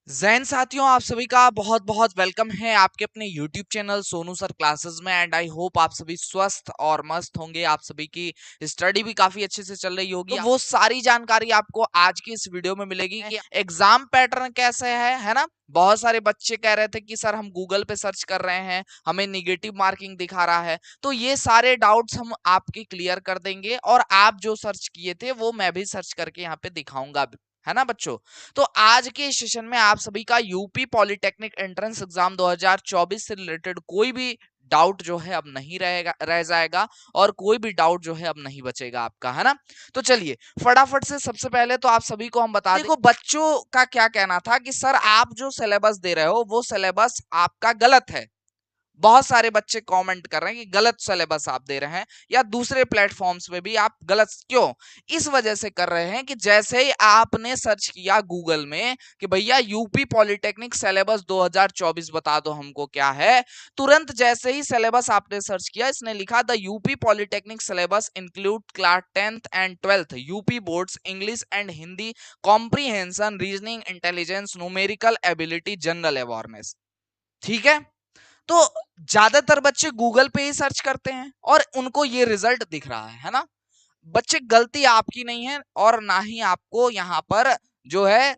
जैन साथियों, आप सभी का बहुत बहुत वेलकम है आपके अपने YouTube channel Sonu sir classes में। एंड आई होप आप सभी स्वस्थ और मस्त होंगे। आप सभी की स्टडी भी काफी अच्छे से चल रही होगी। तो वो सारी जानकारी आपको आज की इस वीडियो में मिलेगी कि एग्जाम पैटर्न कैसे है ना। बहुत सारे बच्चे कह रहे थे कि सर हम गूगल पे सर्च कर रहे हैं, हमें निगेटिव मार्किंग दिखा रहा है। तो ये सारे डाउट्स हम आपके क्लियर कर देंगे और आप जो सर्च किए थे वो मैं भी सर्च करके यहाँ पे दिखाऊंगा, है ना बच्चों। तो आज के सेशन में आप सभी का यूपी पॉलिटेक्निक एंट्रेंस एग्जाम 2024 से रिलेटेड कोई भी डाउट जो है अब नहीं रह जाएगा और कोई भी डाउट जो है अब नहीं बचेगा आपका, है ना। तो चलिए फटाफट से सबसे पहले तो आप सभी को हम बता दें, देखो बच्चों का क्या कहना था कि सर आप जो सिलेबस दे रहे हो वो सिलेबस आपका गलत है। बहुत सारे बच्चे कमेंट कर रहे हैं कि गलत सिलेबस आप दे रहे हैं या दूसरे प्लेटफॉर्म्स पे भी आप गलत क्यों। इस वजह से कर रहे हैं कि जैसे ही आपने सर्च किया गूगल में कि भैया यूपी पॉलिटेक्निक सिलेबस 2024 बता दो हमको क्या है, तुरंत जैसे ही सिलेबस आपने सर्च किया इसने लिखा the UP polytechnic syllabus include class 10th and 12th UP boards English and Hindi comprehension reasoning intelligence numerical ability general awareness. ठीक है, तो ज्यादातर बच्चे गूगल पे ही सर्च करते हैं और उनको ये रिजल्ट दिख रहा है ना। बच्चे गलती आपकी नहीं है और ना ही आपको यहाँ पर जो है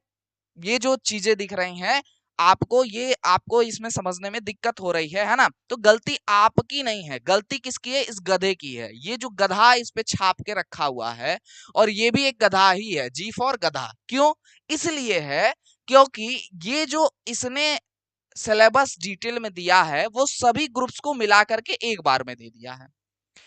ये जो चीजें दिख रही हैं आपको इसमें समझने में दिक्कत हो रही है ना। तो गलती आपकी नहीं है, गलती किसकी है, इस गधे की है। ये जो गधा इस पे छाप के रखा हुआ है और ये भी एक गधा ही है, जी फॉर गधा। क्यों? इसलिए है क्योंकि ये जो इसने सिलेबस डिटेल में दिया है वो सभी ग्रुप्स को मिला करके एक बार में दे दिया है।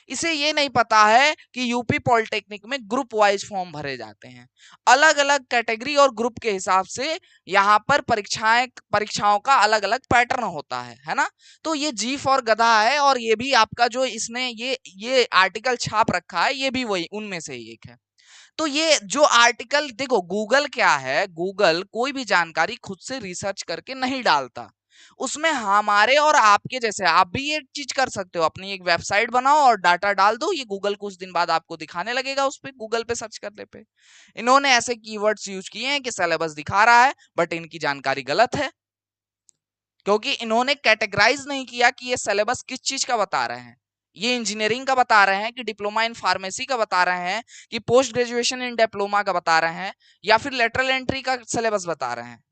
इसे ये नहीं पता है कि यूपी पॉलिटेक्निक में ग्रुप वाइज फॉर्म भरे जाते हैं, अलग अलग कैटेगरी और ग्रुप के हिसाब से यहाँ पर परीक्षाओं का अलग अलग पैटर्न होता है ना। तो ये जी फॉर गधा है और ये भी आपका जो इसने ये आर्टिकल छाप रखा है ये भी वही उनमें से ही एक है। तो ये जो आर्टिकल देखो, गूगल क्या है, गूगल कोई भी जानकारी खुद से रिसर्च करके नहीं डालता। उसमें हमारे और आपके जैसे आप भी ये चीज कर सकते हो, अपनी एक वेबसाइट बनाओ और डाटा डाल दो, ये गूगल कुछ दिन बाद आपको दिखाने लगेगा उस पे, गूगल पे सर्च करने पे। इन्होंने ऐसे कीवर्ड्स यूज किए हैं कि सिलेबस दिखा रहा है बट इनकी जानकारी गलत है, क्योंकि इन्होंने कैटेगराइज नहीं किया कि ये सिलेबस किस चीज का बता रहे हैं। ये इंजीनियरिंग का बता रहे हैं कि डिप्लोमा इन फार्मेसी का बता रहे हैं कि पोस्ट ग्रेजुएशन इन डिप्लोमा का बता रहे हैं या फिर लेटरल एंट्री का सिलेबस बता रहे हैं।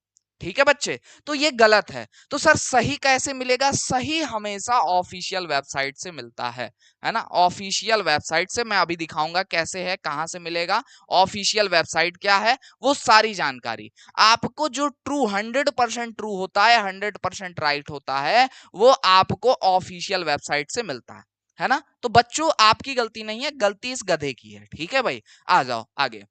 ठीक है बच्चे, तो ये गलत है। तो सर सही कैसे मिलेगा? सही हमेशा ऑफिशियल वेबसाइट से मिलता है ना। ऑफिशियल वेबसाइट से मैं अभी दिखाऊंगा कैसे है, कहां से मिलेगा, ऑफिशियल वेबसाइट क्या है, वो सारी जानकारी आपको जो ट्रू 100% ट्रू होता है, 100% राइट होता है, वो आपको ऑफिशियल वेबसाइट से मिलता है ना। तो बच्चों आपकी गलती नहीं है, गलती इस गधे की है। ठीक है भाई, आ जाओ आगे।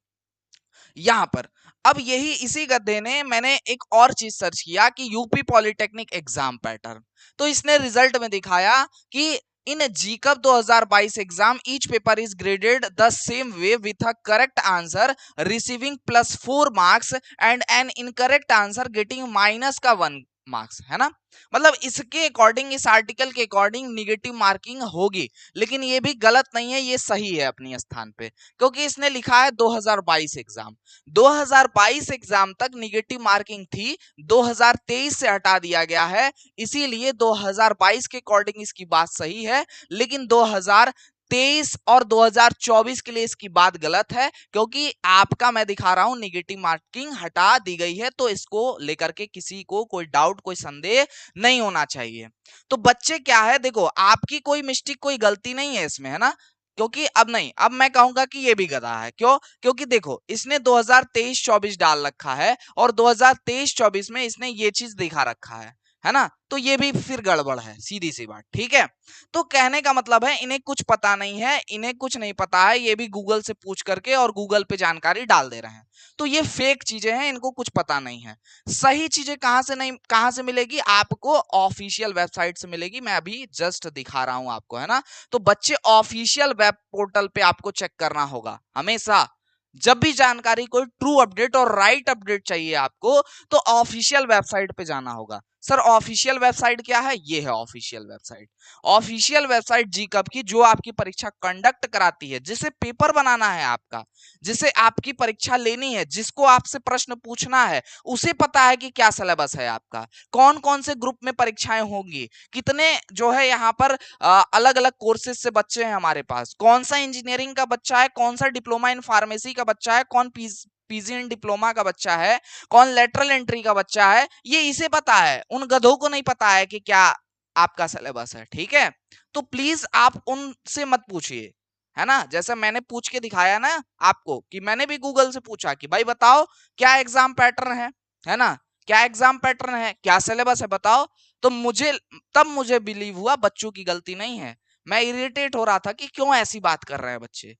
यहां पर अब यही इसी गधे ने मैंने एक और चीज सर्च किया कि यूपी पॉलिटेक्निक एग्जाम पैटर्न। तो इसने रिजल्ट में दिखाया कि इन जीकब 2022 exam each paper is graded the same way with a correct answer receiving +4 marks and an incorrect answer getting minus का 1 मार्क्स, है ना। मतलब इसके अकॉर्डिंग, इस आर्टिकल के अकॉर्डिंग निगेटिव मार्किंग होगी, लेकिन ये भी गलत नहीं है, ये सही है अपनी स्थान पे। क्योंकि इसने लिखा है 2022 एग्जाम, 2022 एग्जाम तक निगेटिव मार्किंग थी, 2023 से हटा दिया गया है, इसीलिए 2022 के अकॉर्डिंग इसकी बात सही है। लेकिन 2023 और 2024 के लिए इसकी बात गलत है, क्योंकि आपका मैं दिखा रहा हूं निगेटिव मार्किंग हटा दी गई है। तो इसको लेकर के किसी को कोई डाउट, कोई संदेह नहीं होना चाहिए। तो बच्चे क्या है, देखो आपकी कोई मिस्टेक, कोई गलती नहीं है इसमें, है ना। क्योंकि अब नहीं, अब मैं कहूंगा कि ये भी गधा है। क्यों? क्योंकि देखो इसने 2023-24 डाल रखा है और 2023-24 में इसने ये चीज दिखा रखा है ना। तो ये भी फिर गड़बड़ है, सीधी सी बात। ठीक है, तो कहने का मतलब है इन्हें कुछ पता नहीं है, इन्हें कुछ नहीं पता है, ये भी गूगल से पूछ करके और गूगल पे जानकारी डाल दे रहे हैं। तो ये फेक चीजें हैं, इनको कुछ पता नहीं है। सही चीजें कहां से मिलेगी आपको? ऑफिशियल वेबसाइट से मिलेगी। मैं अभी जस्ट दिखा रहा हूं आपको, है ना। तो बच्चे ऑफिशियल वेब पोर्टल पे आपको चेक करना होगा हमेशा। जब भी जानकारी, कोई ट्रू अपडेट और राइट अपडेट चाहिए आपको, तो ऑफिशियल वेबसाइट पे जाना होगा। सर ऑफिशियल वेबसाइट क्या है? ये है ऑफिशियल वेबसाइट। ऑफिशियल वेबसाइट जीकब की, जो आपकी परीक्षा कंडक्ट कराती है, जिसे पेपर बनाना है आपका, जिसे आपकी परीक्षा लेनी है, जिसको आपसे प्रश्न पूछना है, उसे पता है कि क्या सिलेबस है आपका, कौन कौन से ग्रुप में परीक्षाएं होंगी, कितने जो है यहाँ पर अलग अलग कोर्सेज से बच्चे हैं हमारे पास, कौन सा इंजीनियरिंग का बच्चा है, कौन सा डिप्लोमा इन फार्मेसी का बच्चा है, कौन पीजी इन डिप्लोमा का बच्चा है, कौन लेटरल एंट्री का बच्चा है, ये इसे पता है। उन गधों को नहीं पता है कि क्या आपका सिलेबस है। ठीक है, तो प्लीज आप उनसे मत पूछिए, है ना। जैसे मैंने पूछ के दिखाया ना आपको, कि मैंने भी गूगल से पूछा कि भाई बताओ क्या एग्जाम पैटर्न है ना, क्या एग्जाम पैटर्न है, क्या सिलेबस है, बताओ। तो मुझे तब मुझे बिलीव हुआ बच्चों की गलती नहीं है। मैं इरिटेट हो रहा था कि क्यों ऐसी बात कर रहे हैं बच्चे।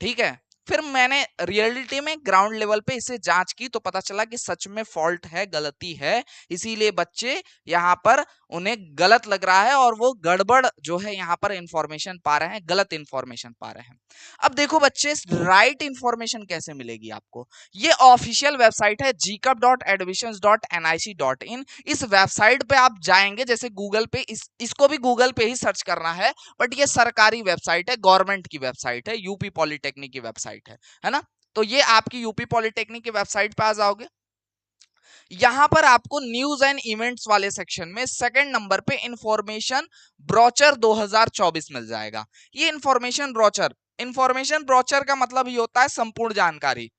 ठीक है, फिर मैंने रियलिटी में ग्राउंड लेवल पे इसे जांच की, तो पता चला कि सच में फॉल्ट है, गलती है, इसीलिए बच्चे यहाँ पर उन्हें गलत लग रहा है और वो गड़बड़ जो है यहाँ पर इंफॉर्मेशन पा रहे हैं, गलत इंफॉर्मेशन पा रहे हैं। अब देखो बच्चे, राइट इंफॉर्मेशन कैसे मिलेगी आपको? ये ऑफिशियल वेबसाइट है gcup.admissions.nic.in। इस वेबसाइट पे आप जाएंगे, जैसे गूगल पे, इसको भी गूगल पे ही सर्च करना है, बट ये सरकारी वेबसाइट है, गवर्नमेंट की वेबसाइट है, यूपी पॉलिटेक्निक की वेबसाइट है ना। तो ये आपकी यूपी पॉलिटेक्निक की वेबसाइट पे आ जाओगे। यहां पर आपको न्यूज एंड इवेंट्स वाले सेक्शन में सेकंड नंबर पे इंफॉर्मेशन ब्रोचर 2024 मिल जाएगा। ये इंफॉर्मेशन ब्रोचर का मतलब ये होता है संपूर्ण जानकारी,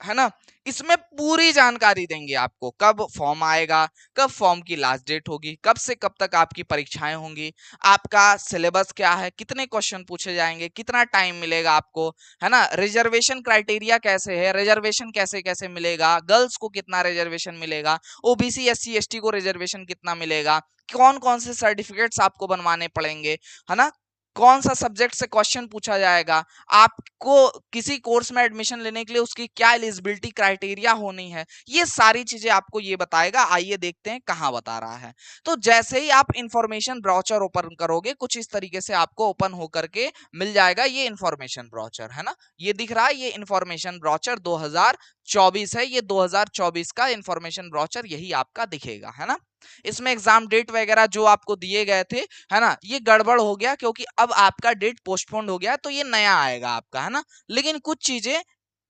है ना। इसमें पूरी जानकारी देंगे आपको, कब फॉर्म आएगा, कब फॉर्म की लास्ट डेट होगी, कब से कब तक आपकी परीक्षाएं होंगी, आपका सिलेबस क्या है, कितने क्वेश्चन पूछे जाएंगे, कितना टाइम मिलेगा आपको, है ना। रिजर्वेशन क्राइटेरिया कैसे है, रिजर्वेशन कैसे कैसे मिलेगा, गर्ल्स को कितना रिजर्वेशन मिलेगा, ओबीसी एससी एसटी को रिजर्वेशन कितना मिलेगा, कौन कौन से सर्टिफिकेट्स आपको बनवाने पड़ेंगे, है ना, कौन सा सब्जेक्ट से क्वेश्चन पूछा जाएगा, आपको किसी कोर्स में एडमिशन लेने के लिए उसकी क्या एलिजिबिलिटी क्राइटेरिया होनी है, ये सारी चीजें आपको ये बताएगा। आइए देखते हैं कहां बता रहा है। तो जैसे ही आप इंफॉर्मेशन ब्राउचर ओपन करोगे, कुछ इस तरीके से आपको ओपन होकर के मिल जाएगा ये इंफॉर्मेशन ब्राउचर, है ना। ये दिख रहा है, ये इंफॉर्मेशन ब्राउचर 2024 है, ये 2024 का इंफॉर्मेशन ब्राउचर यही आपका दिखेगा, है ना। इसमें एग्जाम डेट वगैरह जो आपको दिए गए थे, है ना, ये गड़बड़ हो गया क्योंकि अब आपका डेट पोस्टपोन्ड हो गया, तो ये नया आएगा आपका, है ना। लेकिन कुछ चीजें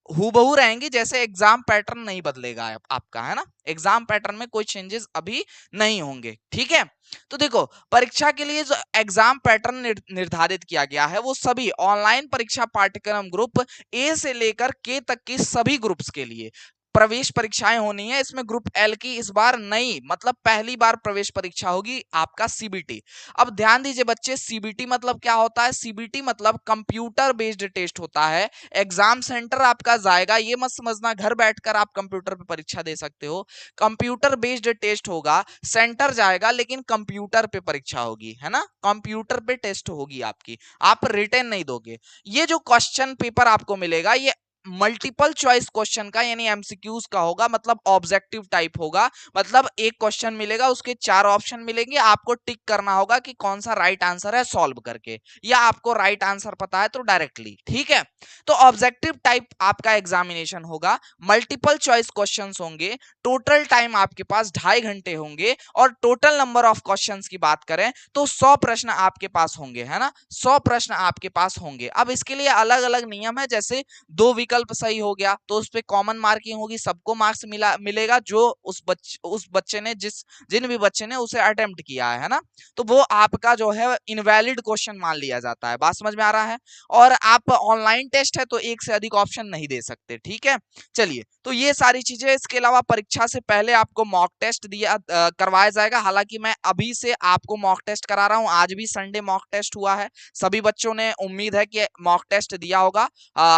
हूबहू रहेंगी, जैसे एग्जाम पैटर्न नहीं बदलेगा आपका, है ना। एग्जाम पैटर्न में कोई चेंजेस अभी नहीं होंगे। ठीक है, तो देखो परीक्षा के लिए जो एग्जाम पैटर्न निर्धारित किया गया है, वो सभी ऑनलाइन परीक्षा पाठ्यक्रम ग्रुप ए से लेकर के तक की सभी ग्रुप्स के लिए प्रवेश परीक्षाएं होनी है। इसमें ग्रुप एल की इस बार नई, मतलब पहली बार प्रवेश परीक्षा होगी आपका सीबीटी। अब ध्यान दीजिए बच्चे, सीबीटी मतलब क्या होता है? सीबीटी मतलब कंप्यूटर बेस्ड टेस्ट होता है। एग्जाम सेंटर आपका जाएगा, ये मत समझना घर बैठकर आप कंप्यूटर पे परीक्षा दे सकते हो। कंप्यूटर बेस्ड टेस्ट होगा, सेंटर जाएगा लेकिन कंप्यूटर पे परीक्षा होगी, है ना। कंप्यूटर पे टेस्ट होगी आपकी, आप रिटन नहीं दोगे। ये जो क्वेश्चन पेपर आपको मिलेगा, ये मल्टीपल चॉइस क्वेश्चन का यानी एमसीक्यूज का होगा, मतलब ऑब्जेक्टिव टाइप होगा। मतलब एक क्वेश्चन मिलेगा, उसके 4 ऑप्शन मिलेंगे, आपको टिक करना होगा कि कौन सा राइट आंसर है सॉल्व करके, या आपको राइट आंसर पता है तो डायरेक्टली। ठीक है, तो ऑब्जेक्टिव टाइप आपका एग्जामिनेशन होगा, मल्टीपल चॉइस क्वेश्चंस होंगे, टोटल टाइम आपके पास 2.5 घंटे होंगे, और टोटल नंबर ऑफ क्वेश्चंस की बात करें तो 100 प्रश्न आपके पास होंगे, है ना। 100 प्रश्न आपके पास होंगे। अब इसके लिए अलग अलग नियम है, जैसे 2 विकल्प सही हो गया तो उस पे कॉमन मार्किंग होगी, सबको मार्क्स मिलेगा, जो उस बच्चे ने जिन भी बच्चे ने उसे अटेम्प्ट किया है ना, तो वो आपका जो है इनवैलिड क्वेश्चन मान लिया जाता है। बात समझ में आ रहा है। और आप ऑनलाइन टेस्ट है तो एक से अधिक ऑप्शन नहीं दे सकते। ठीक है, चलिए, तो ये सारी चीजें। इसके अलावा परीक्षा से पहले आपको मॉक टेस्ट करवाया जाएगा। हालांकि मैं अभी से आपको मॉक टेस्ट करा रहा हूं, आज भी संडे मॉक टेस्ट हुआ है, सभी बच्चों ने उम्मीद है कि मॉक टेस्ट दिया होगा।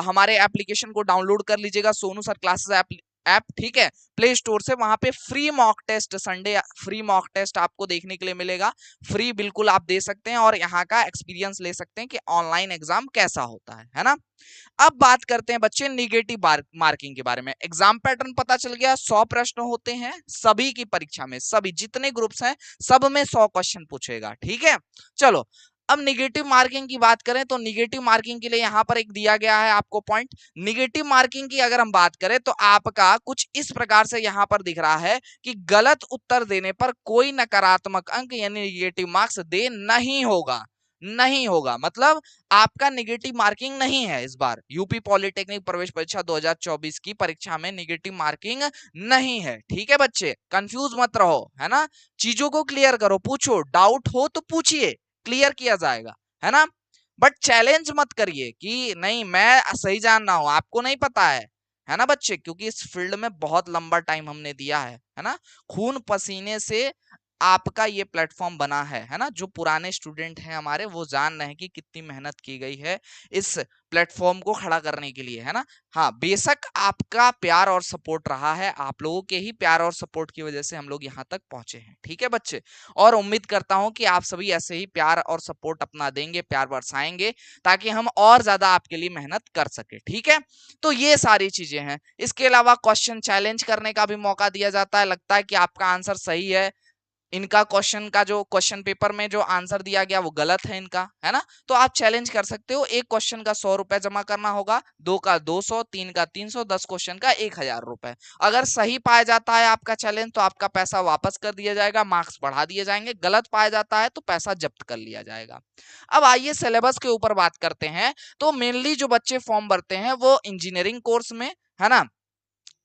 हमारे एप्लीकेशन को डाउनलोड कर लीजिएगा, सोनू सर क्लासेस ऐप। ठीक है, प्ले स्टोर से, वहां पे free mock test, Sunday free mock test आपको देखने के लिए मिलेगा। फ्री बिल्कुल आप दे सकते हैं और यहाँ का एक्सपीरियंस ले सकते हैं कि ऑनलाइन एग्जाम कैसा होता है ना। अब बात करते हैं बच्चे निगेटिव मार्किंग के बारे में। एग्जाम पैटर्न पता चल गया, 100 प्रश्न होते हैं सभी की परीक्षा में, सभी जितने ग्रुप्स हैं सब में 100 क्वेश्चन पूछेगा। ठीक है, चलो अब निगेटिव मार्किंग की बात करें तो निगेटिव मार्किंग के लिए यहाँ पर एक दिया गया है आपको पॉइंट। निगेटिव मार्किंग की अगर हम बात करें तो आपका कुछ इस प्रकार से यहाँ पर दिख रहा है कि गलत उत्तर देने पर कोई नकारात्मक अंक यानी निगेटिव मार्क्स दे नहीं होगा, नहीं होगा, मतलब आपका निगेटिव मार्किंग नहीं है। इस बार यूपी पॉलिटेक्निक प्रवेश परीक्षा 2024 की परीक्षा में निगेटिव मार्किंग नहीं है। ठीक है बच्चे, कंफ्यूज मत रहो, है ना, चीजों को क्लियर करो, पूछो, डाउट हो तो पूछिए, क्लियर किया जाएगा, है ना। बट चैलेंज मत करिए कि नहीं मैं सही जान रहा हूं, आपको नहीं पता है ना बच्चे, क्योंकि इस फील्ड में बहुत लंबा टाइम हमने दिया है ना, खून पसीने से आपका ये प्लेटफॉर्म बना है ना। जो पुराने स्टूडेंट हैं हमारे वो जान रहे हैं कि कितनी मेहनत की गई है इस प्लेटफॉर्म को खड़ा करने के लिए, है ना। हाँ, बेशक आपका प्यार और सपोर्ट रहा है, आप लोगों के ही प्यार और सपोर्ट की वजह से हम लोग यहाँ तक पहुंचे हैं। ठीक है बच्चे, और उम्मीद करता हूं कि आप सभी ऐसे ही प्यार और सपोर्ट अपना देंगे, प्यार बरसाएंगे, ताकि हम और ज्यादा आपके लिए मेहनत कर सके। ठीक है, तो ये सारी चीजें हैं। इसके अलावा क्वेश्चन चैलेंज करने का भी मौका दिया जाता है, लगता है कि आपका आंसर सही है, इनका क्वेश्चन का जो क्वेश्चन पेपर में जो आंसर दिया गया वो गलत है इनका, है ना, तो आप चैलेंज कर सकते हो। एक क्वेश्चन का 100 रुपए जमा करना होगा, 2 का 200, 3 का 300, 10 क्वेश्चन का 1000 रुपए। अगर सही पाया जाता है आपका चैलेंज तो आपका पैसा वापस कर दिया जाएगा, मार्क्स बढ़ा दिए जाएंगे, गलत पाया जाता है तो पैसा जब्त कर लिया जाएगा। अब आइए सिलेबस के ऊपर बात करते हैं। तो मेनली जो बच्चे फॉर्म भरते हैं वो इंजीनियरिंग कोर्स में, है ना,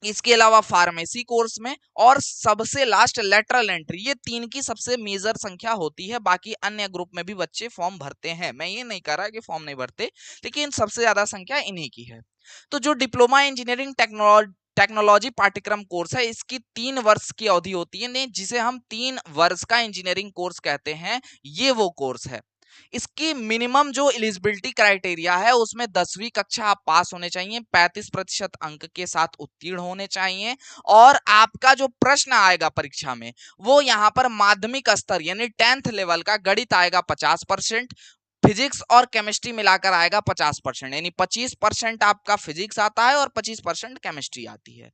इसके अलावा फार्मेसी कोर्स में, और सबसे लास्ट लेटरल एंट्री, ये तीन की सबसे मेजर संख्या होती है। बाकी अन्य ग्रुप में भी बच्चे फॉर्म भरते हैं, मैं ये नहीं कह रहा कि फॉर्म नहीं भरते, लेकिन सबसे ज्यादा संख्या इन्हीं की है। तो जो डिप्लोमा इंजीनियरिंग टेक्नोलॉजी पाठ्यक्रम कोर्स है, इसकी 3 वर्ष की अवधि होती है, जिसे हम 3 वर्ष का इंजीनियरिंग कोर्स कहते हैं, ये वो कोर्स है। इसकी मिनिमम जो एलिजिबिलिटी क्राइटेरिया है उसमें 10वीं कक्षा आप पास होने चाहिए, 35% अंक के साथ उत्तीर्ण होने चाहिए, और आपका जो प्रश्न आएगा परीक्षा में वो यहाँ पर माध्यमिक स्तर यानी 10th लेवल का गणित आएगा 50%, फिजिक्स और केमिस्ट्री मिलाकर आएगा 50%, यानी 25% आपका फिजिक्स आता है और 25% केमिस्ट्री आती है।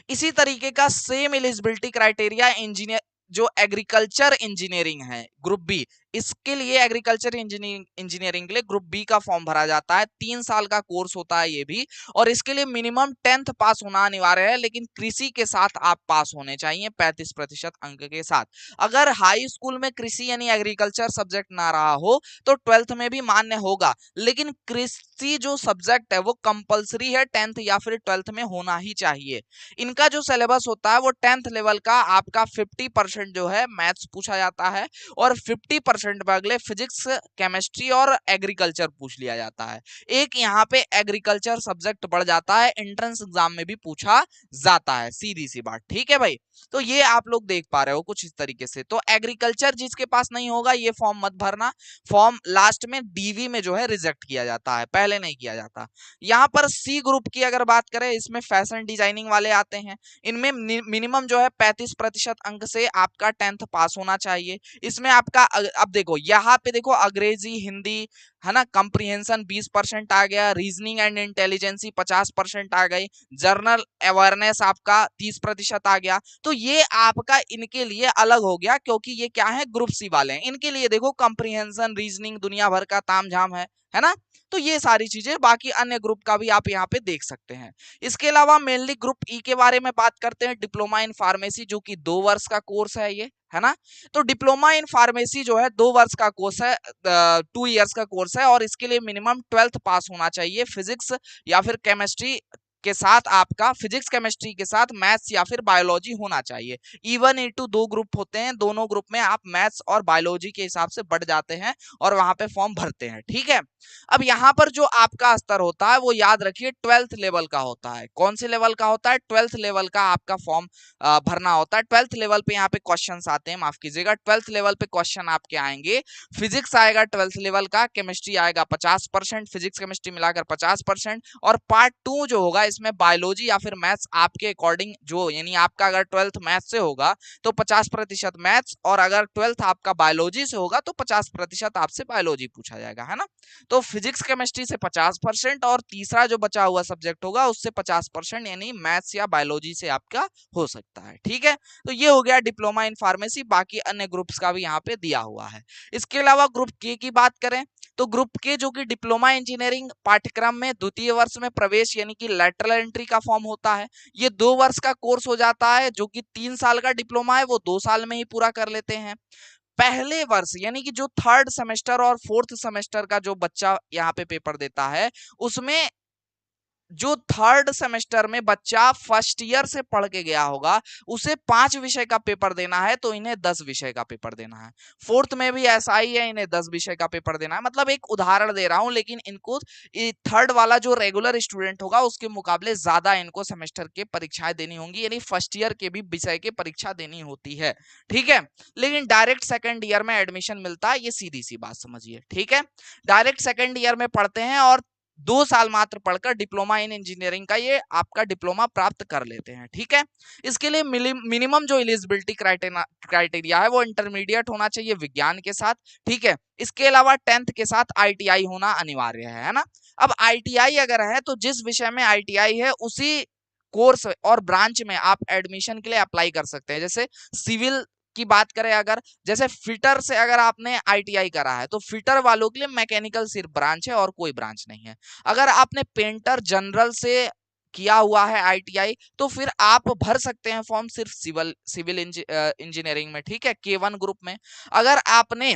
इसी तरीके का सेम एलिजिबिलिटी क्राइटेरिया इंजीनियर जो एग्रीकल्चर इंजीनियरिंग है ग्रुप बी, इसके लिए एग्रीकल्चर इंजीनियरिंग के लिए ग्रुप बी का फॉर्म भरा जाता है। 3 साल का कोर्स होता है ये भी, और इसके लिए मिनिमम 10th पास होना अनिवार्य है, लेकिन कृषि के साथ आप पास होने चाहिए 35% अंक के साथ। अगर हाई स्कूल में कृषि यानी एग्रीकल्चर सब्जेक्ट ना रहा हो तो 12th में भी मान्य होगा, लेकिन कृषि जो सब्जेक्ट है वो कंपलसरी है, 10th या फिर 12th में होना ही चाहिए। इनका जो सिलेबस होता है वो 10th लेवल का आपका 50% जो है मैथ्स पूछा जाता है, और 50% पर अगले फिजिक्स, केमिस्ट्री और एग्रीकल्चर पूछ लिया जाता है। एक यहाँ पे एग्रीकल्चर सब्जेक्ट बढ़ जाता है, एंट्रेंस एग्जाम में भी पूछा जाता है, सीधी सी बात। ठीक है भाई, तो ये आप लोग देख पा रहे हो कुछ इस तरीके से। तो एग्रीकल्चर जिसके पास नहीं होगा ये फॉर्म मत भरना, फॉर्म लास्ट में डीवी में जो है रिजेक्ट किया जाता है, पहले नहीं किया जाता। यहाँ पर सी ग्रुप की अगर बात करें, इसमें फैशन डिजाइनिंग वाले आते हैं, इनमें मिनिमम जो है 35% अंक से आपका 10th पास होना चाहिए। इसमें आपका अब देखो यहाँ पे देखो, अंग्रेजी हिंदी, है ना, कंप्रीहेंशन 20% आ गया, रीजनिंग एंड इंटेलिजेंसी 50% आ गई, जर्नल अवेयरनेस आपका 30% आ गया। तो ये आपका इनके लिए अलग हो गया, क्योंकि ये क्या है, ग्रुप सी वाले हैं। इनके लिए देखो कंप्रीहेंशन, रीजनिंग, दुनिया भर का तामझाम है ना। तो ये सारी चीजें बाकी अन्य ग्रुप का भी आप यहाँ पे देख सकते हैं। इसके अलावा मेनली ग्रुप ई के बारे में बात करते हैं, डिप्लोमा इन फार्मेसी, जो कि 2 वर्ष का कोर्स है ये, है ना। तो डिप्लोमा इन फार्मेसी जो है 2 वर्ष का कोर्स है, 2 इयर्स का कोर्स है, और इसके लिए मिनिमम 12th पास होना चाहिए, फिजिक्स या फिर केमिस्ट्री के साथ, आपका फिजिक्स केमिस्ट्री के साथ मैथ्स या फिर बायोलॉजी होना चाहिए। इवन इनटू 2 ग्रुप होते हैं, दोनों ग्रुप में आप मैथ्स और बायोलॉजी के हिसाब से बढ़ जाते हैं और वहां पे फॉर्म भरते हैं। ठीक है, अब यहाँ पर जो आपका स्तर होता है वो याद रखिए 12th लेवल का होता है। कौन से लेवल का होता है, 12th लेवल का आपका फॉर्म भरना होता है। 12th लेवल पे यहाँ पे क्वेश्चंस आते हैं, माफ कीजिएगा, 12th लेवल पे क्वेश्चन आपके आएंगे। फिजिक्स आएगा 12th लेवल का, केमिस्ट्री आएगा 50%, फिजिक्स केमिस्ट्री मिलाकर 50%, और पार्ट 2 जो होगा इसमें बायोलॉजी या फिर मैथ्स आपके अकॉर्डिंग जो, यानी आपका अगर 12th मैथ्स से होगा तो 50% मैथ्स, और अगर 12th आपका बायोलॉजी से होगा तो 50% आपसे बायोलॉजी पूछा जाएगा, है ना। तो फिजिक्स केमिस्ट्री से 50% और तीसरा जो बचा हुआ सब्जेक्ट होगा उससे 50%, यानी मैथ्स या बायोलॉजी से आपका हो सकता है। ठीक है, तो ये हो गया डिप्लोमा इन फार्मेसी। बाकी अन्य ग्रुप्स का भी यहाँ पे दिया हुआ है। इसके अलावा ग्रुप के की बात करें तो ग्रुप के जो कि डिप्लोमा इंजीनियरिंग पाठ्यक्रम में द्वितीय वर्ष में प्रवेश यानी कि लैटरल एंट्री का फॉर्म होता है। ये 2 वर्ष का कोर्स हो जाता है, जो कि 3 साल का डिप्लोमा है वो 2 साल में ही पूरा कर लेते हैं। पहले वर्ष यानी कि जो 3rd सेमेस्टर और 4th सेमेस्टर का जो बच्चा यहाँ पे पेपर देता है, उसमें जो 3rd सेमेस्टर में बच्चा फर्स्ट ईयर से पढ़ के गया होगा उसे 5 विषय का पेपर देना है, तो इन्हें 10 विषय का पेपर देना है। 4th में भी ऐसा ही है, इन्हें 10 विषय का पेपर देना है। मतलब एक उदाहरण दे रहा हूं, लेकिन इनको 3rd वाला जो रेगुलर स्टूडेंट होगा उसके मुकाबले ज्यादा इनको सेमेस्टर के परीक्षाएं देनी होंगी, यानी फर्स्ट ईयर के भी विषय की परीक्षा देनी होती है। ठीक है, लेकिन डायरेक्ट सेकेंड ईयर में एडमिशन मिलता है, ये सीधी सी बात समझिए। ठीक है, डायरेक्ट सेकेंड ईयर में पढ़ते हैं और 2 साल मात्र पढ़कर डिप्लोमा इन इंजीनियरिंग का ये आपका डिप्लोमा प्राप्त कर लेते हैं। ठीक है, इसके लिए मिनिमम जो एलिजिबिलिटी क्राइटेरिया है वो इंटरमीडिएट होना चाहिए विज्ञान के साथ। ठीक है, इसके अलावा 10th के साथ ITI होना अनिवार्य है ना। अब ITI अगर है तो जिस विषय में ITI है उसी कोर्स और ब्रांच में आप एडमिशन के लिए अप्लाई कर सकते हैं। जैसे सिविल की बात करें अगर, जैसे फिटर से अगर आपने ITI करा है तो फिटर वालों के लिए मैकेनिकल सिर्फ ब्रांच है और कोई ब्रांच नहीं है। अगर आपने पेंटर जनरल से किया हुआ है ITI तो फिर आप भर सकते हैं फॉर्म सिर्फ सिविल इंजीनियरिंग में। ठीक है, K1 ग्रुप में। अगर आपने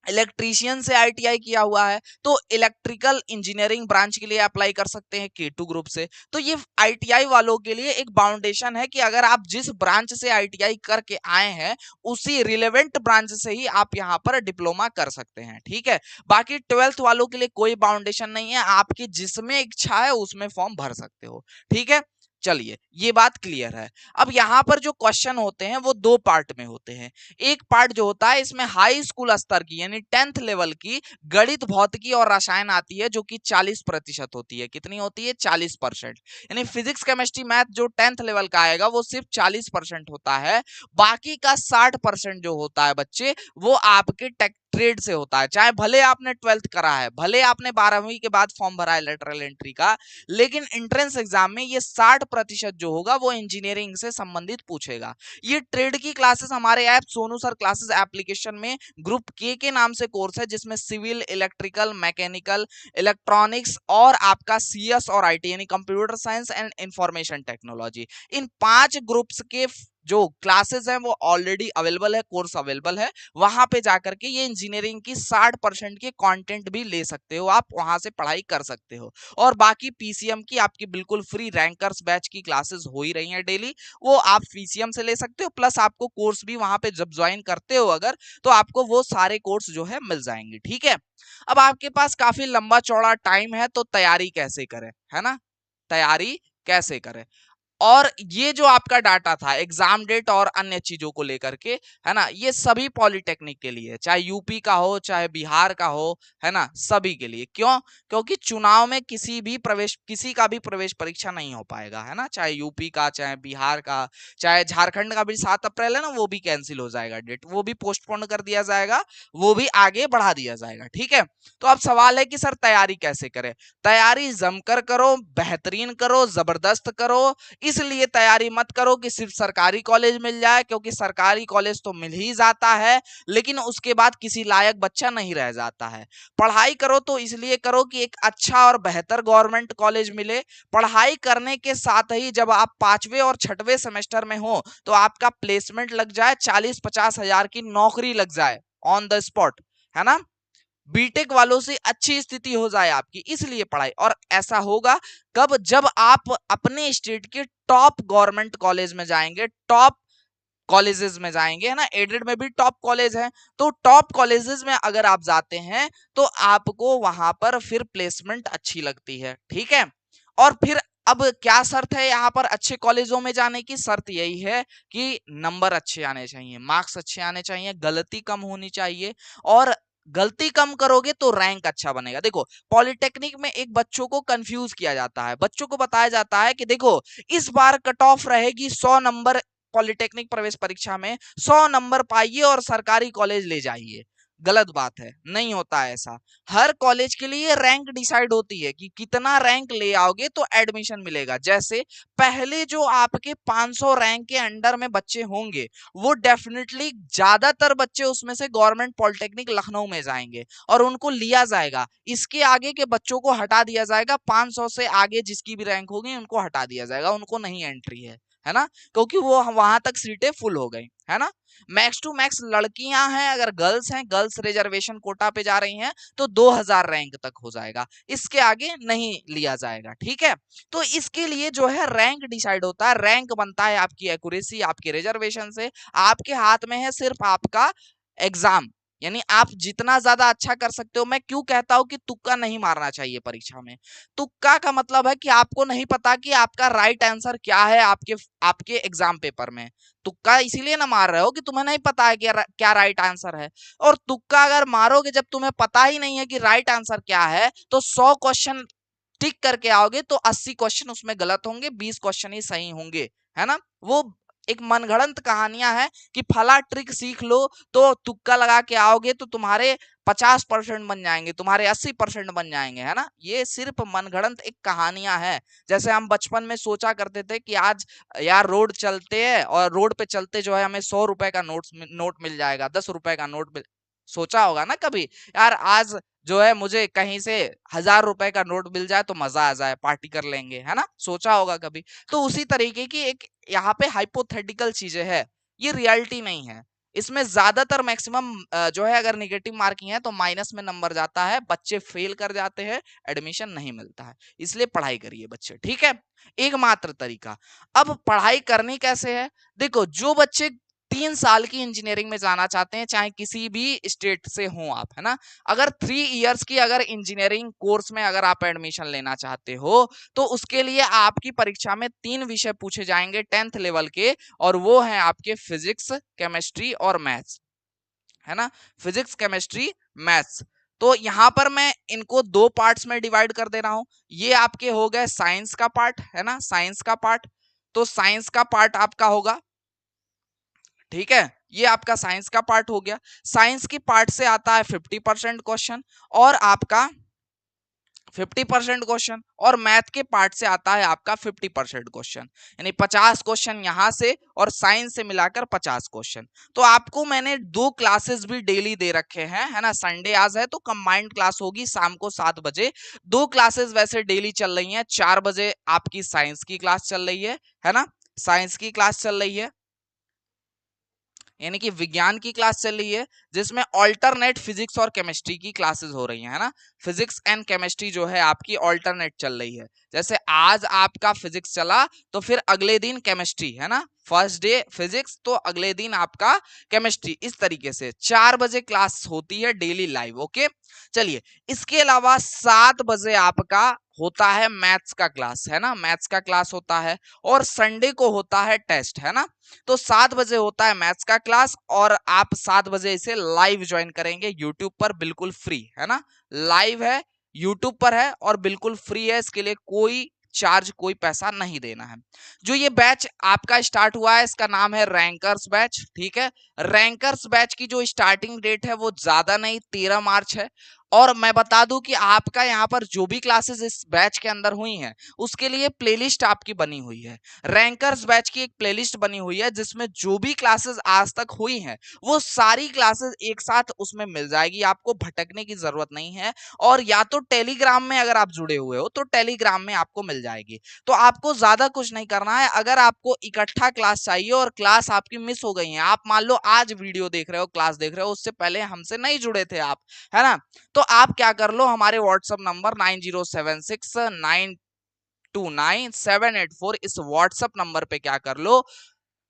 इलेक्ट्रीशियन से ITI किया हुआ है तो इलेक्ट्रिकल इंजीनियरिंग ब्रांच के लिए अप्लाई कर सकते हैं K2 ग्रुप से। तो ये ITI वालों के लिए एक बाउंडेशन है कि अगर आप जिस ब्रांच से ITI करके आए हैं उसी रिलेवेंट ब्रांच से ही आप यहाँ पर डिप्लोमा कर सकते हैं। ठीक है, बाकी 12th वालों के लिए कोई बाउंडेशन नहीं है, आपकी जिसमें इच्छा है उसमें फॉर्म भर सकते हो। ठीक है, चलिए ये बात क्लियर है। अब यहाँ पर जो क्वेश्चन होते हैं वो 2 पार्ट में होते हैं। एक पार्ट जो होता है इसमें हाई स्कूल स्तर की यानी 10th लेवल की गणित भौतिकी और रसायन आती है, जो कि 40% होती है। कितनी होती है? 40%। यानी फिजिक्स केमिस्ट्री मैथ जो 10th लेवल का आएगा वो सिर्फ 40% होता है। बाकी का 60% जो होता है बच्चे वो आपके ट्रेड से होता है। चाहे भले आपने 12th करा है, भले आपने 12वीं के बाद फॉर्म भरा है लेटरल एंट्री का, लेकिन एंट्रेंस एग्जाम में ये 60% जो होगा वो इंजीनियरिंग से संबंधित पूछेगा। ये ट्रेड की क्लासेस हमारे app Sonu sir classes application में ग्रुप के नाम से कोर्स है, जिसमें सिविल, इलेक्ट्रिकल, मैकेनिकल, इलेक्ट्रॉनिक्स और आपका CS और IT यानी computer science and information technology, in 5 groups के जो क्लासेस हैं वो ऑलरेडी अवेलेबल है, कोर्स अवेलेबल है। वहां पे जाकर के ये इंजीनियरिंग की 60% के कंटेंट भी ले सकते हो, आप वहां से पढ़ाई कर सकते हो। और बाकी PCM की आपकी बिल्कुल फ्री रैंकर्स बैच की क्लासेस हो ही रही हैं डेली, वो आप PCM से ले सकते हो। प्लस आपको कोर्स भी वहां पे जब ज्वाइन करते हो अगर, तो आपको वो सारे कोर्स जो है मिल जाएंगे। ठीक है, अब आपके पास काफी लंबा चौड़ा टाइम है, तो तैयारी कैसे करें, है ना। तैयारी कैसे करें, और ये जो आपका डाटा था एग्जाम डेट और अन्य चीजों को लेकर के, है ना, ये सभी पॉलिटेक्निक के लिए, चाहे यूपी का हो चाहे बिहार का हो, है ना, सभी के लिए। क्यों? क्योंकि चुनाव में किसी का भी प्रवेश परीक्षा नहीं हो पाएगा, है ना, चाहे यूपी का, चाहे बिहार का, चाहे झारखंड का भी 7 अप्रैल है ना, वो भी कैंसिल हो जाएगा डेट, वो भी पोस्टपोन कर दिया जाएगा, वो भी आगे बढ़ा दिया जाएगा। ठीक है, तो अब सवाल है कि सर तैयारी कैसे करें। तैयारी जमकर करो, बेहतरीन करो, जबरदस्त करो। इसलिए तैयारी मत करो कि सिर्फ सरकारी कॉलेज मिल जाए, क्योंकि सरकारी कॉलेज तो मिल ही जाता है लेकिन उसके बाद किसी लायक बच्चा नहीं रह जाता है। पढ़ाई करो तो इसलिए करो कि एक अच्छा और बेहतर गवर्नमेंट कॉलेज मिले। पढ़ाई करने के साथ ही जब आप 5वें और 6वें सेमेस्टर में हो तो आपका प्लेसमेंट लग जाए, 40-50 हजार की नौकरी लग जाए ऑन द स्पॉट, है ना। बीटेक वालों से अच्छी स्थिति हो जाए आपकी, इसलिए पढ़ाई। और ऐसा होगा कब? जब आप अपने स्टेट के टॉप गवर्नमेंट कॉलेज में जाएंगे, टॉप कॉलेजेस में जाएंगे, है ना। एडेड में भी टॉप कॉलेज है, तो टॉप कॉलेजेस में अगर आप जाते हैं तो आपको वहां पर फिर प्लेसमेंट अच्छी लगती है। ठीक है, और फिर अब क्या शर्त है यहाँ पर अच्छे कॉलेजों में जाने की? शर्त यही है कि नंबर अच्छे आने चाहिए, मार्क्स अच्छे आने चाहिए, गलती कम होनी चाहिए, और गलती कम करोगे तो रैंक अच्छा बनेगा। देखो पॉलिटेक्निक में एक बच्चों को कंफ्यूज किया जाता है, बच्चों को बताया जाता है कि देखो इस बार कट ऑफ रहेगी 100 नंबर, पॉलिटेक्निक प्रवेश परीक्षा में 100 नंबर पाइए और सरकारी कॉलेज ले जाइए। गलत बात है, नहीं होता है ऐसा। हर कॉलेज के लिए रैंक डिसाइड होती है कि कितना रैंक ले आओगे तो एडमिशन मिलेगा। जैसे पहले जो आपके 500 रैंक के अंडर में बच्चे होंगे वो डेफिनेटली ज्यादातर बच्चे उसमें से गवर्नमेंट पॉलिटेक्निक लखनऊ में जाएंगे और उनको लिया जाएगा। इसके आगे के बच्चों को हटा दिया जाएगा, 500 से आगे जिसकी भी रैंक होगी उनको हटा दिया जाएगा, उनको नहीं एंट्री है ना, क्योंकि वो वहां तक सीटें फुल हो गई है ना। मैक्स टू मैक्स लड़कियां हैं, अगर गर्ल्स हैं, गर्ल्स रिजर्वेशन कोटा पे जा रही हैं तो 2000 रैंक तक हो जाएगा, इसके आगे नहीं लिया जाएगा। ठीक है, तो इसके लिए जो है रैंक डिसाइड होता है, रैंक बनता है आपकी एक्यूरेसी, आपके रिजर्वेशन से। आपके हाथ में है सिर्फ आपका एग्जाम, यानी आप जितना ज्यादा अच्छा कर सकते हो। मैं क्यों कहता हूं कि तुक्का नहीं मारना चाहिए परीक्षा में। तुक्का का मतलब है कि आपको नहीं पता कि आपका राइट आंसर क्या है आपके आपके एग्जाम पेपर में। तुक्का इसीलिए ना मार रहे हो कि तुम्हें नहीं पता है कि क्या राइट आंसर है। और तुक्का अगर मारोगे जब तुम्हें पता ही नहीं है कि राइट आंसर क्या है, तो 100 क्वेश्चन टिक करके आओगे तो 80 क्वेश्चन उसमें गलत होंगे, 20 क्वेश्चन ही सही होंगे, है ना। वो एक मनगढ़ंत कहानियां हैं कि फला ट्रिक सीख लो तो तुक्का लगा के आओगे तो तुम्हारे 50% बन जाएंगे, तुम्हारे 80% बन जाएंगे, है ना। ये सिर्फ मनगढ़ंत एक कहानियां हैं। जैसे हम बचपन में सोचा करते थे कि आज यार रोड चलते हैं और रोड पे चलते जो है हमें 100 रुपए का नोट मिल जाएगा, 10 रुपए का नोट मिल, सोचा होगा ना कभी, यार आज जो है मुझे कहीं से 1000 रुपए का नोट मिल जाए तो मजा आ जाए, पार्टी कर लेंगे, है ना, सोचा होगा कभी। तो उसी तरीके की एक यहाँ पे हाइपोथेटिकल चीजें है, ये रियलिटी नहीं है। इसमें ज्यादातर मैक्सिमम जो है अगर निगेटिव मार्किंग है तो माइनस में नंबर जाता है, बच्चे फेल कर जाते हैं, एडमिशन नहीं मिलता है। इसलिए पढ़ाई करिए बच्चे, ठीक है। एकमात्र तरीका। अब पढ़ाई करनी कैसे है, देखो जो बच्चे 3 साल की इंजीनियरिंग में जाना चाहते हैं, चाहे किसी भी स्टेट से हो आप, है ना, अगर 3 इयर्स की अगर इंजीनियरिंग कोर्स में अगर आप एडमिशन लेना चाहते हो तो उसके लिए आपकी परीक्षा में 3 विषय पूछे जाएंगे 10th लेवल के, और वो हैं आपके फिजिक्स, केमिस्ट्री और मैथ्स, है ना। Physics, chemistry, maths. तो यहां पर मैं इनको 2 पार्ट्स में डिवाइड कर दे रहा हूं। ये आपके हो गए साइंस का पार्ट, है ना, साइंस का पार्ट। तो साइंस का पार्ट आपका होगा, ठीक है, ये आपका साइंस का पार्ट हो गया। साइंस की पार्ट से आता है 50% क्वेश्चन, और आपका 50% क्वेश्चन, और मैथ के पार्ट से आता है आपका 50% क्वेश्चन, यानी 50 क्वेश्चन यहां से और साइंस से मिलाकर 50 क्वेश्चन। तो आपको मैंने 2 क्लासेस भी डेली दे रखे हैं, है ना। संडे आज है तो कंबाइंड क्लास होगी शाम को 7 बजे। 2 क्लासेस वैसे डेली चल रही हैं, 4 बजे आपकी साइंस की क्लास चल रही है ना, साइंस की क्लास चल रही है, यानी कि विज्ञान की क्लास चल रही है, जिसमें ऑल्टरनेट फिजिक्स और केमिस्ट्री की क्लासेस हो रही हैं, है ना। फिजिक्स एंड केमिस्ट्री जो है आपकी ऑल्टरनेट चल रही है। जैसे आज आपका फिजिक्स चला तो फिर अगले दिन केमिस्ट्री, है ना, फर्स्ट डे फिजिक्स तो अगले दिन आपका केमिस्ट्री। इस तरीके से 4 बजे क्लास होती है डेली लाइव, ओके। चलिए, इसके अलावा 7 बजे आपका होता है मैथ्स का क्लास, है ना, मैथ्स का क्लास होता है, और संडे को होता है टेस्ट, है ना। तो 7 बजे होता है मैथ्स का क्लास, और आप 7 बजे इसे लाइव ज्वाइन करेंगे यूट्यूब पर, बिल्कुल फ्री, है ना, लाइव है, यूट्यूब पर है और बिल्कुल फ्री है, इसके लिए कोई चार्ज, कोई पैसा नहीं देना है। जो ये बैच आपका स्टार्ट हुआ है इसका नाम है रैंकर्स बैच, ठीक है। रैंकर्स बैच की जो स्टार्टिंग डेट है वो ज्यादा नहीं, 13 मार्च है। और मैं बता दूं कि आपका यहाँ पर जो भी क्लासेस इस बैच के अंदर हुई हैं उसके लिए प्लेलिस्ट आपकी बनी हुई है। रैंकर्स बैच की एक प्लेलिस्ट बनी हुई है जिसमें जो भी क्लासेस आज तक हुई हैं वो सारी क्लासेस एक साथ उसमें मिल जाएगी, आपको भटकने की जरूरत नहीं है। और या तो टेलीग्राम में अगर आप जुड़े हुए हो तो टेलीग्राम में आपको मिल जाएगी। तो आपको ज्यादा कुछ नहीं करना है। अगर आपको इकट्ठा क्लास चाहिए और क्लास आपकी मिस हो गई है, आप मान लो आज वीडियो देख रहे हो, क्लास देख रहे हो, उससे पहले हमसे नहीं जुड़े थे आप, है ना, तो आप क्या कर लो, हमारे व्हाट्सएप नंबर 9076929784 इस व्हाट्सएप नंबर पे क्या कर लो,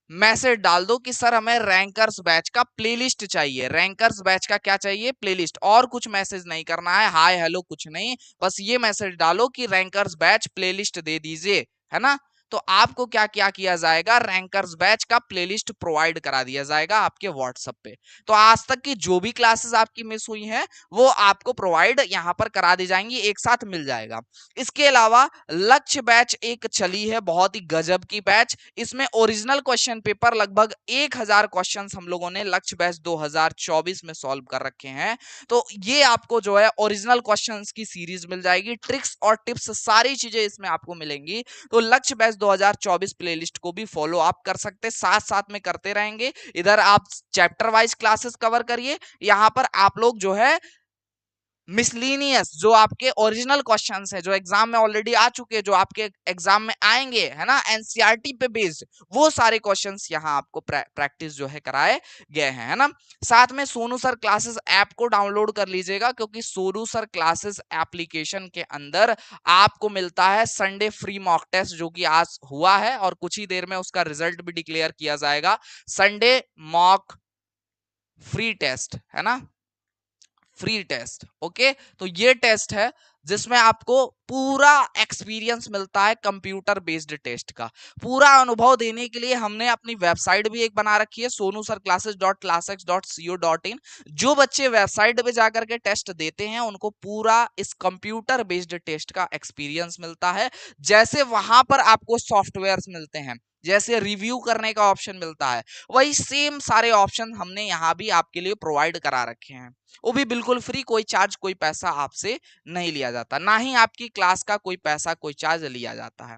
मैसेज डाल दो कि सर हमें रैंकर्स बैच का प्लेलिस्ट चाहिए। रैंकर्स बैच का क्या चाहिए, प्लेलिस्ट। और कुछ मैसेज नहीं करना है, हाय हेलो कुछ नहीं, बस ये मैसेज डालो कि रैंकर्स बैच प्लेलिस्ट दे दीजिए, है ना। तो आपको क्या क्या किया जाएगा, रैंकर्स बैच का प्लेलिस्ट प्रोवाइड करा दिया जाएगा आपके व्हाट्सएप पे। तो आज तक की जो भी क्लासेस आपकी मिस हुई हैं वो आपको प्रोवाइड यहाँ पर करा दी जाएंगी, एक साथ मिल जाएगा। इसके अलावा लक्ष्य बैच एक चली है, बहुत ही गजब की बैच। इसमें ओरिजिनल क्वेश्चन पेपर लगभग 1000 क्वेश्चन हम लोगों ने लक्ष्य बैच 2024 में सॉल्व कर रखे हैं। तो ये आपको जो है ओरिजिनल क्वेश्चंस की सीरीज मिल जाएगी, ट्रिक्स और टिप्स सारी चीजें इसमें आपको मिलेंगी। तो लक्ष्य बैच 2024 प्लेलिस्ट को भी फॉलो आप कर सकते हैं, साथ साथ में करते रहेंगे। इधर आप चैप्टर वाइज क्लासेस कवर करिए, यहाँ पर आप लोग जो है मिसलीनियस जो आपके ओरिजिनल क्वेश्चंस है जो एग्जाम में ऑलरेडी आ चुके हैं, जो आपके एग्जाम में आएंगे, है ना, एनसीईआरटी पे बेस्ड, वो सारे क्वेश्चंस यहाँ आपको प्रैक्टिस जो है कराए गए हैं, है ना। साथ में सोनू सर क्लासेस ऐप को डाउनलोड कर लीजिएगा, क्योंकि सोनू सर क्लासेस एप्लीकेशन के अंदर आपको मिलता है संडे फ्री मॉक टेस्ट, जो कि आज हुआ है और कुछ ही देर में उसका रिजल्ट भी डिक्लेयर किया जाएगा। संडे मॉक फ्री टेस्ट, है ना, फ्री टेस्ट। ओके, तो ये टेस्ट है जिसमें आपको पूरा एक्सपीरियंस मिलता है कंप्यूटर बेस्ड टेस्ट का। पूरा अनुभव देने के लिए हमने अपनी वेबसाइट भी एक बना रखी है, sonusarclasses.classx.co.in। जो बच्चे वेबसाइट पे जाकर के टेस्ट देते हैं उनको पूरा इस कंप्यूटर बेस्ड टेस्ट का एक्सपीरियंस मिलता है। जैसे वहां पर आपको सॉफ्टवेयर मिलते हैं, जैसे रिव्यू करने का ऑप्शन मिलता है, वही सेम सारे ऑप्शन हमने यहाँ भी आपके लिए प्रोवाइड करा रखे हैं। वो भी बिल्कुल फ्री, कोई चार्ज कोई पैसा आपसे नहीं लिया जाता, ना ही आपकी क्लास का कोई पैसा कोई चार्ज लिया जाता है।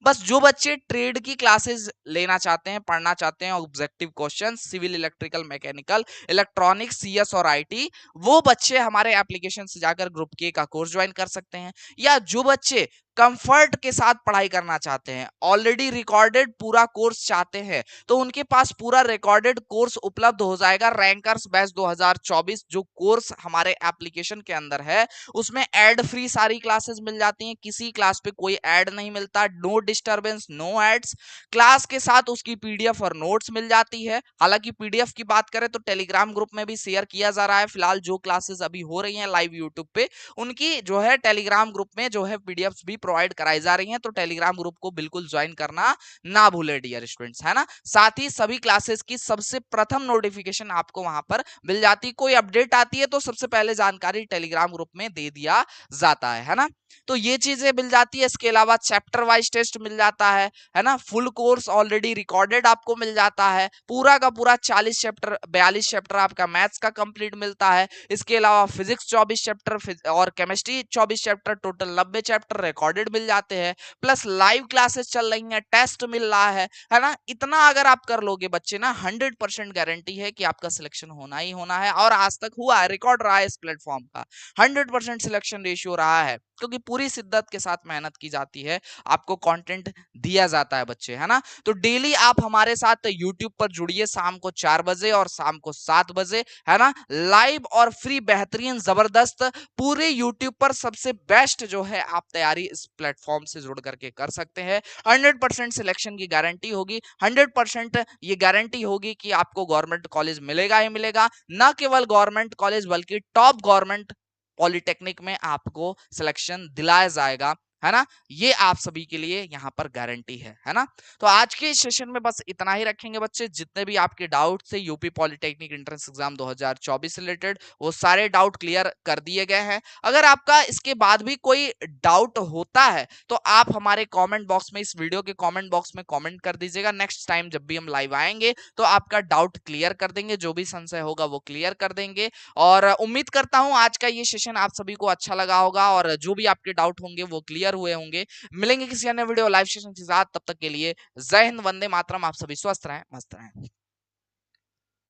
बस जो बच्चे ट्रेड की क्लासेस लेना चाहते हैं, पढ़ना चाहते हैं, objective question, civil, electrical, mechanical, electronics, CS और आईटी, वो बच्चे हमारे एप्लीकेशन से जाकर ग्रुप के का कोर्स ज्वाइन कर सकते हैं। या जो बच्चे कंफर्ट के साथ पढ़ाई करना चाहते हैं, ऑलरेडी रिकॉर्डेड पूरा कोर्स चाहते हैं, तो उनके पास पूरा रिकॉर्डेड कोर्स उपलब्ध हो जाएगा। रैंकर्स बैच 2024 जो कोर्स हमारे एप्लीकेशन के अंदर है, उसमें एड फ्री सारी क्लासेस मिल जाती हैं, किसी क्लास पे कोई एड नहीं मिलता, no disturbance, no ads. Class के साथ उसकी पीडीएफ और नोट्स मिल जाती है। हालांकि पीडीएफ की बात करें तो टेलीग्राम ग्रुप में भी शेयर किया जा रहा है, फिलहाल जो क्लासेस अभी हो रही हैं लाइव यूट्यूब पे, उनकी जो है टेलीग्राम ग्रुप में जो है पीडीएफ भी प्रोवाइड कराई जा रही हैं। तो टेलीग्राम ग्रुप को बिल्कुल ज्वाइन करना ना भूले डियर स्टूडेंट्स, है ना। साथ ही सभी क्लासेस की सबसे प्रथम नोटिफिकेशन आपको वहां पर मिल जाती, कोई अपडेट आती है तो सबसे पहले जानकारी टेलीग्राम ग्रुप में दे दिया जाता है ना। तो ये चीजें मिल जाती है। इसके अलावा चैप्टर वाइज टेस्ट मिल जाता है ना। फुल कोर्स ऑलरेडी रिकॉर्डेड आपको मिल जाता है, पूरा का पूरा 40 चैप्टर 42 चैप्टर आपका मैथ्स का कंप्लीट मिलता है। इसके अलावा फिजिक्स 24 चैप्टर और chemistry 24 chapter, total 90 chapter recorded मिल जाते हैं। प्लस लाइव क्लासेस चल रही हैं, टेस्ट मिल रहा है ना। इतना अगर आप कर लोगे बच्चे ना, 100% गारंटी है कि आपका सिलेक्शन होना ही होना है। और आज तक हुआ है, रिकॉर्ड रहा है इस प्लेटफॉर्म का, 100% सिलेक्शन रेशियो रहा है, क्योंकि पूरी शिद्दत के साथ मेहनत की जाती है, आपको कंटेंट दिया जाता है बच्चे, है ना। तो डेली आप हमारे साथ YouTube पर जुड़िए, शाम को 4 बजे और शाम को 7 बजे, है ना। लाइव और फ्री बेहतरीन जबरदस्त पूरे YouTube पर सबसे बेस्ट जो है आप तैयारी इस प्लेटफॉर्म से जुड़ करके कर सकते हैं। 100% सिलेक्शन की गारंटी होगी, 100% ये गारंटी होगी कि आपको गवर्नमेंट कॉलेज मिलेगा ही मिलेगा। न केवल गवर्नमेंट कॉलेज बल्कि टॉप गवर्नमेंट पॉलिटेक्निक में आपको सिलेक्शन दिलाया जाएगा, है ना। ये आप सभी के लिए यहाँ पर गारंटी है ना। तो आज के इस सेशन में बस इतना ही रखेंगे बच्चे। जितने भी आपके डाउट थे यूपी पॉलिटेक्निक एंट्रेंस एग्जाम 2024 से रिलेटेड, वो सारे डाउट क्लियर कर दिए गए हैं। अगर आपका इसके बाद भी कोई डाउट होता है तो आप हमारे कमेंट बॉक्स में, इस वीडियो के कमेंट बॉक्स में कमेंट कर दीजिएगा। नेक्स्ट टाइम जब भी हम लाइव आएंगे तो आपका डाउट क्लियर कर देंगे, जो भी संशय होगा वो क्लियर कर देंगे। और उम्मीद करता हूं आज का ये सेशन आप सभी को अच्छा लगा होगा और जो भी आपके डाउट होंगे वो क्लियर हुए होंगे। मिलेंगे किसी अन्य वीडियो लाइव सेशन के साथ, तब तक के लिए जय हिंद, वंदे मातरम। आप सभी स्वस्थ रहें, मस्त रहें।